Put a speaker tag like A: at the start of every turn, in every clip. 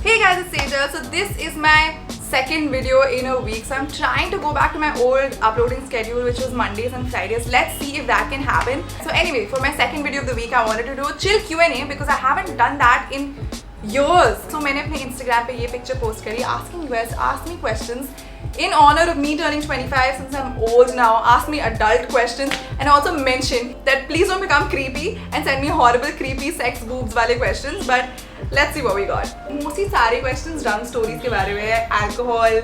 A: Hey guys, it's Sejal. So this is my second video in a week. So I'm trying to go back to my old uploading schedule, which was Mondays and Fridays. Let's see if that can happen. So anyway, for my second video of the week, I wanted to do a chill Q&A because I haven't done that in years. So मैंने अपने Instagram पे ये picture post करी, asking you guys to ask me questions in honor of me turning 25 since I'm old now. Ask me adult questions and also mention that please don't become creepy and send me horrible creepy sex boobs वाले questions. But let's see what we got. Mostly सारे questions drunk stories के बारे में, alcohol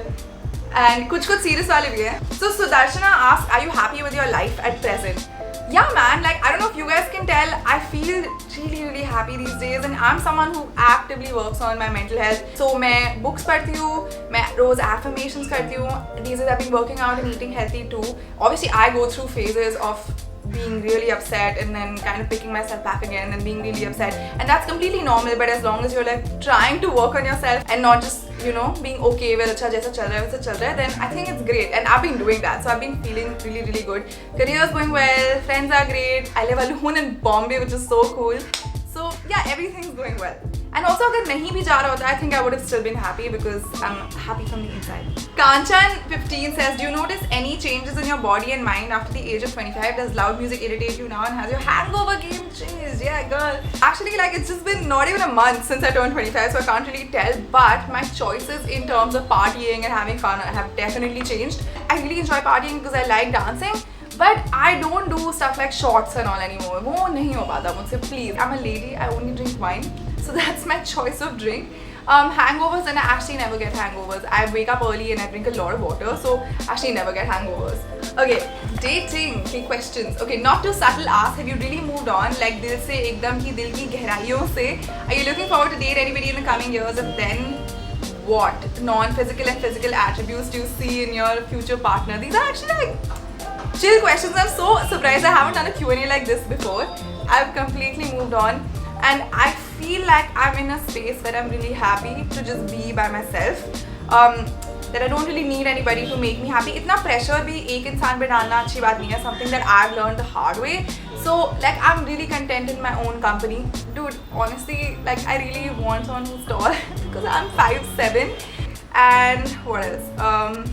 A: and कुछ serious वाले भी हैं. So Sudarshana asked, are you happy with your life at present? Yeah man, like I don't know if you guys can tell, I feel really happy these days and I'm someone who actively works on my mental health. So मैं books पढ़ती हूँ, मैं रोज affirmations करती हूँ. These days I've been working out and eating healthy too. Obviously I go through phases of being really upset and then kind of picking myself back again and being really upset, and that's completely normal. But as long as you're like trying to work on yourself and not just, you know, being okay with अच्छा जैसा चल रहा है वैसा चल रहा है, then I think it's great. And I've been doing that, so I've been feeling really good. Career's going well, friends are great. I live alone in Bombay, which is so cool. So yeah, everything's going well. And also अगर नहीं भी जा रहा होता, I think I would have still been happy because I'm happy from the inside. Kanchan 15 says, do you notice any changes in your body and mind after the age of 25? Does loud music irritate you now, and has your hangover game changed? Yeah, girl. Actually, like it's just been not even a month since I turned 25, so I can't really tell. But my choices in terms of partying and having fun have definitely changed. I really enjoy partying because I like dancing. But I don't do stuff like shots and all anymore. वो नहीं हो पाता मुझसे, please. I'm a lady, I only drink wine. So that's my choice of drink. Hangovers, and I actually never get hangovers. I wake up early and I drink a lot of water, so actually never get hangovers. Okay, dating के questions. Okay, not too subtle ask, have you really moved on? Like दिल से एकदम ही दिल की गहराइयों से. Are you looking forward to date anybody in the coming years? And then what non-physical and physical attributes do you see in your future partner? These are actually like chill questions. I'm so surprised I haven't done a Q&A like this before. I've completely moved on and I feel like I'm in a space where I'm really happy to just be by myself. That I don't really need anybody to make me happy. इतना pressure भी एक इंसान पे डालना अच्छी बात नहीं है. Something that I've learned the hard way. So like I'm really content in my own company. Dude, honestly, like I really want someone who's tall because I'm 5'7". And what else?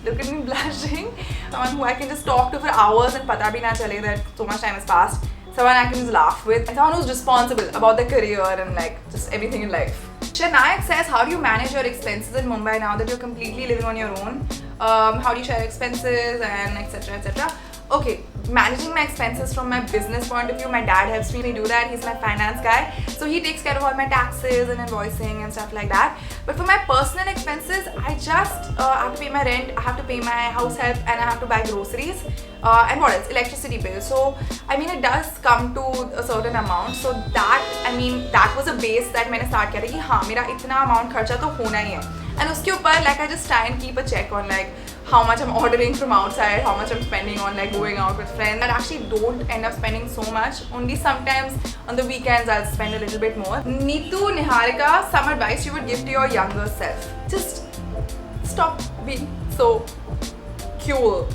A: Look at me blushing. Someone who I can just talk to for hours and pata bhi na chale that so much time has passed. Someone I can just laugh with. And someone who's responsible about their career and like just everything in life. Shanayak says, how do you manage your expenses in Mumbai now that you're completely living on your own? How do you share expenses and etc. Okay, managing my expenses from my business point of view, my dad helps me do that. He's my finance guy, so he takes care of all my taxes and invoicing and stuff like that. But for my personal expenses, I just have to pay my rent, I have to pay my house help, and I have to buy groceries. And what else? Electricity bill. So I mean, it does come to a certain amount. So that, I mean, that was a base that मैंने start किया था कि हाँ मेरा इतना amount खर्चा तो होना ही है. And उसके ऊपर like I just try and keep a check on like how much I'm ordering from outside, how much I'm spending on like going out with friends. I actually don't end up spending so much. Only sometimes on the weekends I'll spend a little bit more. Neetu Niharika, some advice you would give to your younger self? Just stop being so cool.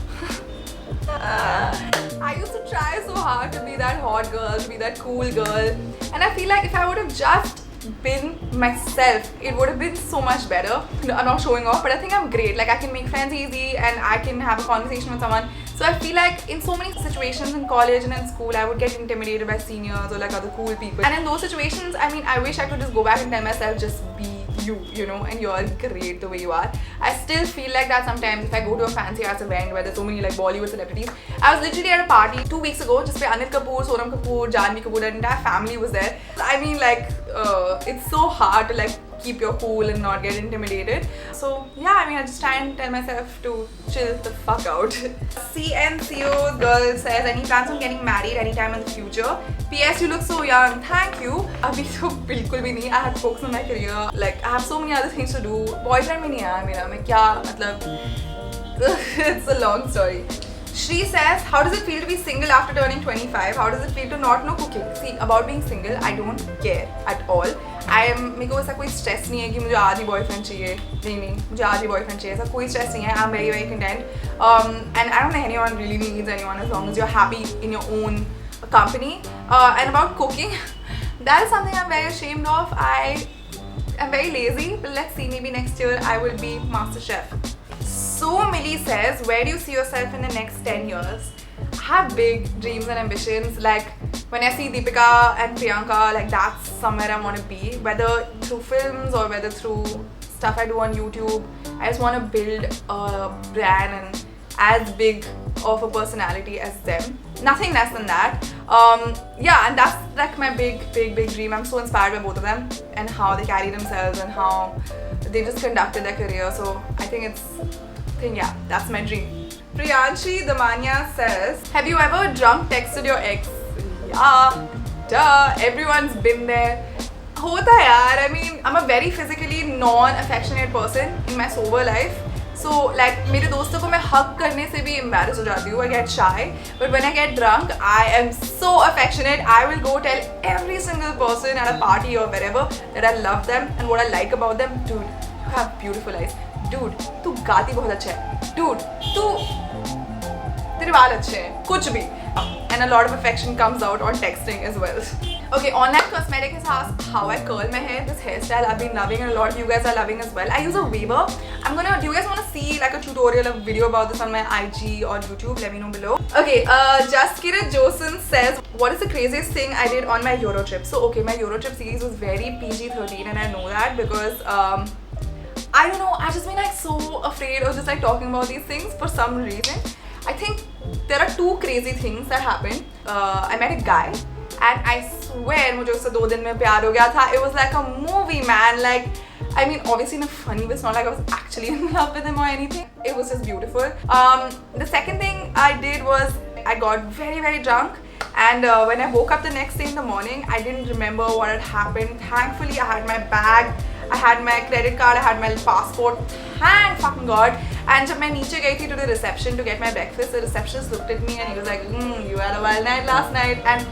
A: I used to try so hard to be that hot girl, to be that cool girl, and I feel like if I would have just been myself, it would have been so much better. I'm not showing off, but I think I'm great. Like I can make friends easy and I can have a conversation with someone. So I feel like in so many situations in college and in school, I would get intimidated by seniors or like other cool people. And in those situations, I mean, I wish I could just go back and tell myself, just be you, you know, and you're great the way you are. I still feel like that sometimes if I go to a fancy ass event where there's so many like Bollywood celebrities. I was literally at a party 2 weeks ago, just where Anil Kapoor, Sonam Kapoor, Janhvi Kapoor, and entire family was there. I mean, like, it's so hard to like keep your cool and not get intimidated. So yeah, I mean, I just try and tell myself to chill the fuck out. CNCO girl says, any plans on getting married anytime in the future? PS, you look so young. Thank you. Abhi to bilkul bhi nahi. I had focus on my career. Like I have so many other things to do. Boyfriend bhi nahi hai mera. Main kya matlab. It's a long story. Shri says, how does it feel to be single after turning 25? How does it feel to not know cooking? See, about being single, I don't care at all. मेरे को ऐसा कोई stress नहीं है कि मुझे आज ही boyfriend चाहिए. नहीं मुझे आज ही बॉयफ्रेंड चाहिए, ऐसा कोई स्ट्रेस नहीं है. I am very content and I don't think anyone really needs anyone as long as you're happy in your own company. And about cooking, that is something I'm very ashamed of. I'm very lazy, but let's see, maybe next year I will be Master Chef. So Millie says, where do you see yourself in the next 10 years? I have big dreams and ambitions. Like when I see Deepika and Priyanka, like that's somewhere I want to be, whether through films or whether through stuff I do on YouTube. I just want to build a brand and as big of a personality as them. Nothing less than that. Yeah, and that's like my big dream. I'm so inspired by both of them and how they carry themselves and how they just conducted their career. So I think yeah, that's my dream. Priyanshi Damania says, have you ever drunk texted your ex? Yeah, duh, everyone's been there. Hota yaar. I mean, I'm a very physically non-affectionate person in my sober life. So like मेरे दोस्तों को मैं hug करने से भी embarrassed हो जाती हूँ. I get shy. But when I get drunk, I am so affectionate. I will go tell every single person at a party or wherever that I love them and what I like about them. Dude, you have beautiful eyes. Dude, तू गाती बहुत अच्छा है. Dude, तेरे बाल अच्छे हैं. कुछ भी. And a lot of affection comes out on texting as well. Okay, online cosmetic has asked how I curl my hair. This hairstyle I've been loving and a lot of you guys are loving as well. I use a waver. Do you guys want to see like a tutorial, a video about this on my IG or YouTube? Let me know below. Okay, Just Kirat Josen says, what is the craziest thing I did on my Euro trip? So okay, my Euro trip series was very PG-13 and I know that because I don't know, I've just been like so afraid of just like talking about these things for some reason. I think there are two crazy things that happened. I met a guy and I swear मुझे उससे 2 दिन में प्यार हो गया था. It was like a movie, man. Like, I mean, obviously in a funny way. It's not like I was actually in love with him or anything. It was just beautiful. The second thing I did was I got very drunk. And when I woke up the next day in the morning, I didn't remember what had happened. Thankfully, I had my bag, I had my credit card, I had my passport. Thank fucking God. And when I नीचे गई थी to the reception to get my breakfast, the receptionist looked at me and he was like, you had a wild night last night. And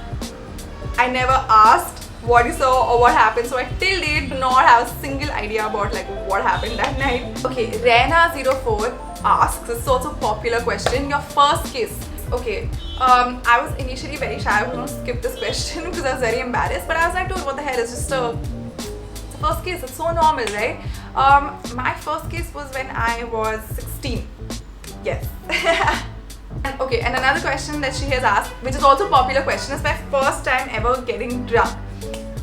A: I never asked what he saw or what happened. So I till date do not have a single idea about like what happened that night. Okay, Rena04 asks, this is also a popular question, your first kiss. Okay, I was initially very shy. I was going to skip this question because I was very embarrassed. But I was like, dude, what the hell? It's just a first kiss. It's so normal, right? My first kiss was when I was 16. Yes. Okay, and another question that she has asked, which is also a popular question, is my first time ever getting drunk.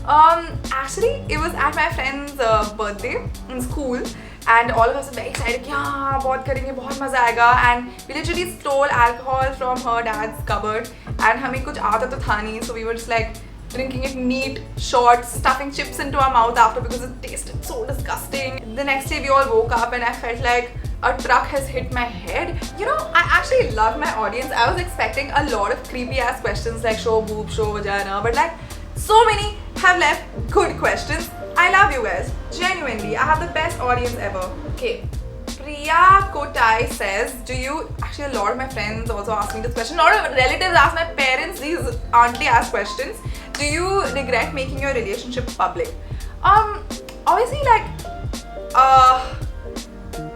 A: Actually, it was at my friend's birthday in school. And all of us were very excited. Yeah, बहुत करेंगे, बहुत मजा आएगा. And we literally stole alcohol from her dad's cupboard. And हमें कुछ आता तो था नहीं, so we were just like drinking it neat, short, stuffing chips into our mouth after because it tasted so disgusting. The next day we all woke up and I felt like a truck has hit my head. You know, I actually love my audience. I was expecting a lot of creepy ass questions like show boob, show vagina, but like so many have left good questions. I love you guys. Genuinely, I have the best audience ever. Okay. Priya Kotai says, actually a lot of my friends also ask me this question. A lot of relatives ask my parents these auntie ask questions. Do you regret making your relationship public? Obviously like,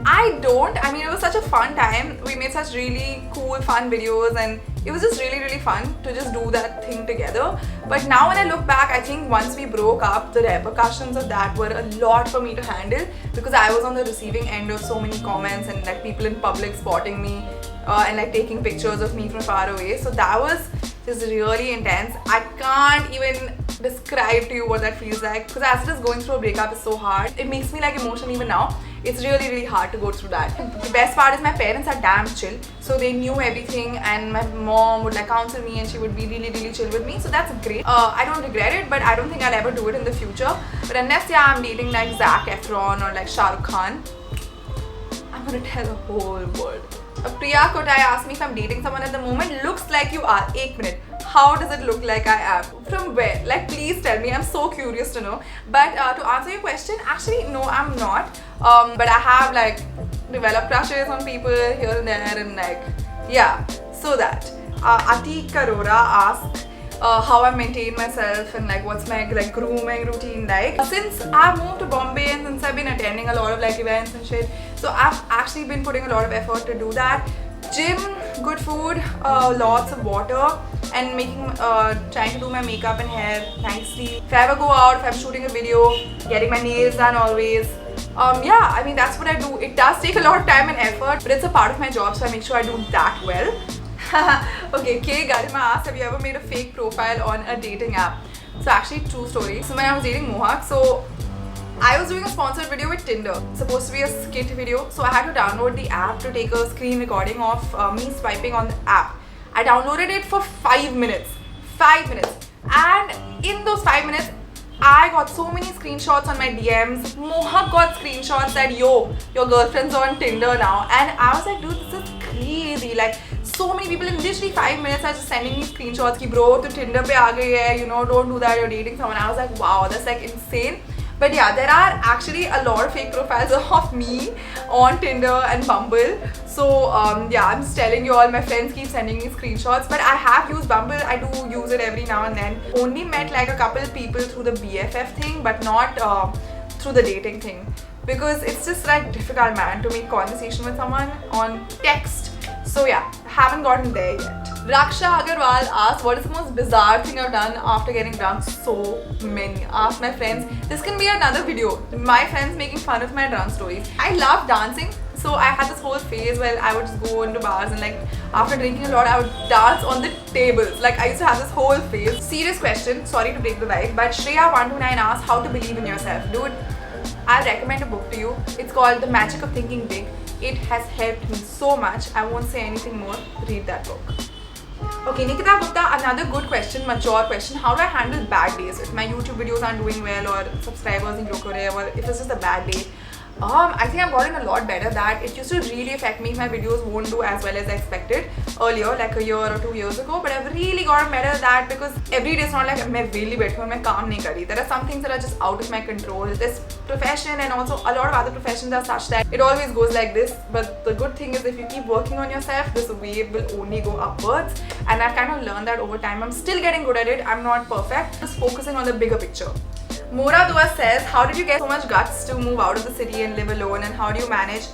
A: I don't. I mean, it was such a fun time. We made such really cool, fun videos and it was just really fun to just do that thing together. But now when I look back, I think once we broke up, the repercussions of that were a lot for me to handle because I was on the receiving end of so many comments and like people in public spotting me and like taking pictures of me from far away. So that was just really intense. I can't even describe to you what that feels like because as it is going through a breakup is so hard. It makes me like emotional even now. It's really hard to go through that. The best part is my parents are damn chill, so they knew everything and my mom would like counsel me and she would be really chill with me, so that's great. I don't regret it, but I don't think I'll ever do it in the future. But unless I'm dating like Zac Efron or like Shah Rukh Khan, I'm gonna tell the whole world. Priya Kotai asked me if I'm dating someone at the moment. Looks like you are. 1 minute. How does it look like I am? From where? Like, please tell me. I'm so curious to know. But to answer your question, actually, no, I'm not. But I have like developed crushes on people here and there, and like, yeah. So that. Ati Karora asked how I maintain myself and like what's my like grooming routine like. Since I've moved to Bombay and since I've been attending a lot of like events and shit, so I've actually been putting a lot of effort to do that. Gym, good food, lots of water, and trying to do my makeup and hair nicely. If I ever go out, if I'm shooting a video, getting my nails done always. Yeah, I mean that's what I do. It does take a lot of time and effort, but it's a part of my job, so I make sure I do that well. Okay, K Garima asked, have you ever made a fake profile on a dating app? So actually, true story. So when I was dating Mohak, so I was doing a sponsored video with Tinder. Supposed to be a skit video. So I had to download the app to take a screen recording of me swiping on the app. I downloaded it for 5 minutes. 5 minutes. And in those 5 minutes, I got so many screenshots on my DMs. Mohak got screenshots that, yo, your girlfriend's on Tinder now. And I was like, dude, this is crazy. Like, so many people in literally 5 minutes are just sending me screenshots ki bro, tu Tinder pe aa gayi hai, you know, don't do that, you're dating someone. I was like, wow, that's like insane. But yeah, there are actually a lot of fake profiles of me on Tinder and Bumble. So yeah, I'm just telling you all, my friends keep sending me screenshots. But I have used Bumble, I do use it every now and then. Only met like a couple people through the BFF thing, but not through the dating thing. Because it's just like difficult, man, to make conversation with someone on text. So yeah, haven't gotten there yet. Raksha Agarwal asked, what is the most bizarre thing I've done after getting drunk? So many. Asked my friends. This can be another video. My friends making fun of my drunk stories. I love dancing. So I had this whole phase where I would just go into bars and like after drinking a lot, I would dance on the tables. Like I used to have this whole phase. Serious question. Sorry to break the vibe. But Shreya129 asked, how to believe in yourself. Dude, I'll recommend a book to you. It's called The Magic of Thinking Big. It has helped me so much. I won't say anything more. Read that book. Okay, Nikita Gupta, another good question, mature question. How do I handle bad days? If my YouTube videos aren't doing well or subscribers in Yokore or if it's just a bad day. I think I've gotten a lot better at that. It used to really affect me if my videos won't do as well as I expected earlier, like a year or 2 years ago. But I've really gotten better at that because every day it's not like I'm really better and I'm calm nahi kari. There are some things that are just out of my control. This profession and also a lot of other professions are such that it always goes like this. But the good thing is if you keep working on yourself, this wave will only go upwards. And I've kind of learned that over time. I'm still getting good at it. I'm not perfect. Just focusing on the bigger picture. Mora Dua says, how did you get so much guts to move out of the city and live alone, and how do you manage,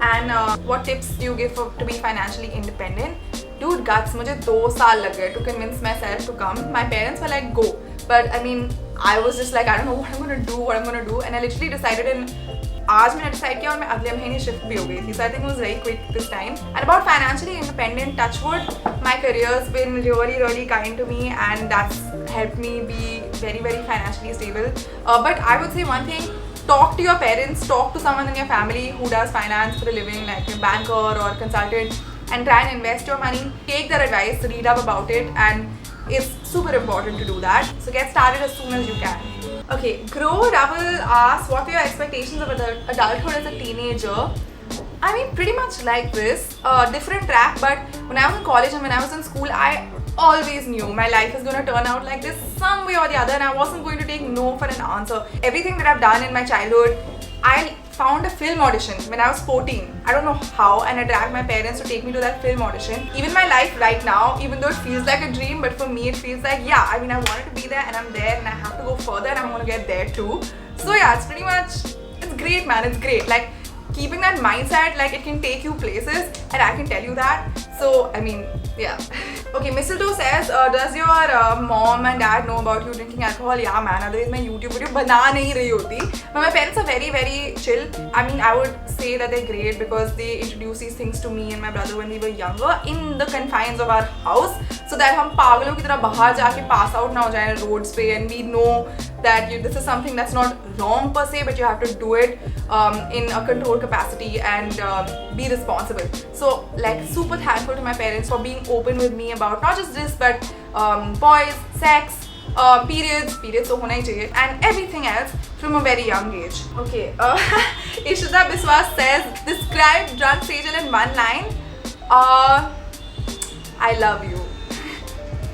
A: and what tips do you give to be financially independent? Dude, guts, मुझे 2 साल लग गए to convince myself to come. My parents were like, go. But I mean, I was just like, I don't know what I'm gonna do, and I literally decided in आज मैंने decide किया और मैं अगले महीने shift भी हो गई थी. So I think it was very quick this time. And about financially independent, touch wood, my career's been really kind to me, and that's helped me be very financially stable. But I would say one thing, talk to your parents, talk to someone in your family who does finance for a living, like a banker or consultant, and try and invest your money. Take their advice, read up about it, and it's super important to do that. So get started as soon as you can. Okay, Grow Double asks, what were your expectations of adulthood as a teenager? I mean, pretty much like this, different track, but when I was in college and when I was in school, I always knew my life is going to turn out like this some way or the other, and I wasn't going to take no for an answer. Everything that I've done in my childhood, I found a film audition when I was 14. I don't know how, and I dragged my parents to take me to that film audition. Even my life right now, even though it feels like a dream, but for me it feels like, yeah, I mean, I wanted to be there and I'm there and I have to go further and I'm going to get there too. So yeah, it's pretty much, it's great, man, it's great. Like, keeping that mindset, like, it can take you places, and I can tell you that. So, I mean, yeah. Okay, Mistletoe says, does your mom and dad know about you drinking alcohol? Yeah, man, otherwise my YouTube video bana nahi rahi hoti. But my parents are very chill. I mean, I would say that they're great because they introduced these things to me and my brother when we were younger in the confines of our house, so that hum pagalo ki tarah bahar jaake pass out na ho jaye roads pe, and we know that this is something that's not wrong per se, but you have to do it in a controlled capacity and be responsible. So, like, super thankful to my parents for being open with me about not just this, but boys, sex, periods so hona hi chahiye, and everything else from a very young age. Okay, Ishita Biswas says, describe drunk Sejal in one line. I love you.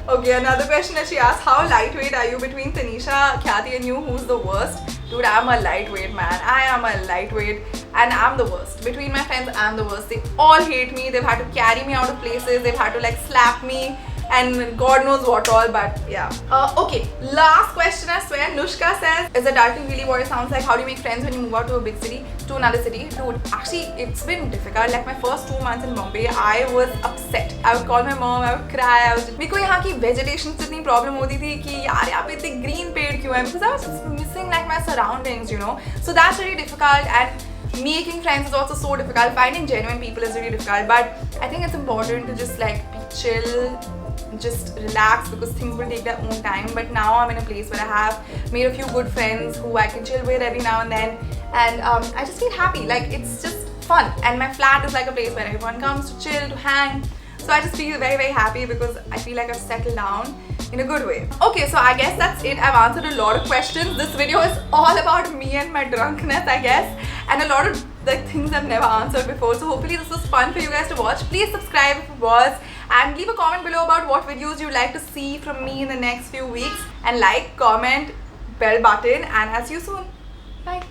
A: Okay, another question that she asked, how lightweight are you between Tanisha, Khyati and you? Who's the worst? Dude, I'm a lightweight, man. I am a lightweight and I'm the worst. Between my friends, I'm the worst. They all hate me. They've had to carry me out of places. They've had to like slap me and God knows what all, but yeah. Okay, last question I swear. Nushka says, is adulting really what it sounds like? How do you make friends when you move out to a big city, to another city? Dude, actually it's been difficult. Like my first 2 months in Bombay, I was upset. I would call my mom, I would cry. मेरे को यहाँ की vegetation से इतनी problem होती थी कि यार यहाँ पे इतने green पेड़ क्यों हैं? Because I was just missing like my surroundings, you know. So that's really difficult, and making friends is also so difficult. Finding genuine people is really difficult, but I think it's important to just like be chill, just relax, because things will take their own time. But now I'm in a place where I have made a few good friends who I can chill with every now and then, and I just feel happy. Like it's just fun, and my flat is like a place where everyone comes to chill, to hang. So I just feel very, very happy because I feel like I've settled down in a good way. Okay, so I guess that's it. I've answered a lot of questions. This video is all about me and my drunkenness, I guess, and a lot of the things I've never answered before. So hopefully this was fun for you guys to watch. Please subscribe if it was, and leave a comment below about what videos you'd like to see from me in the next few weeks, and like, comment, bell button, and I'll see you soon. Bye.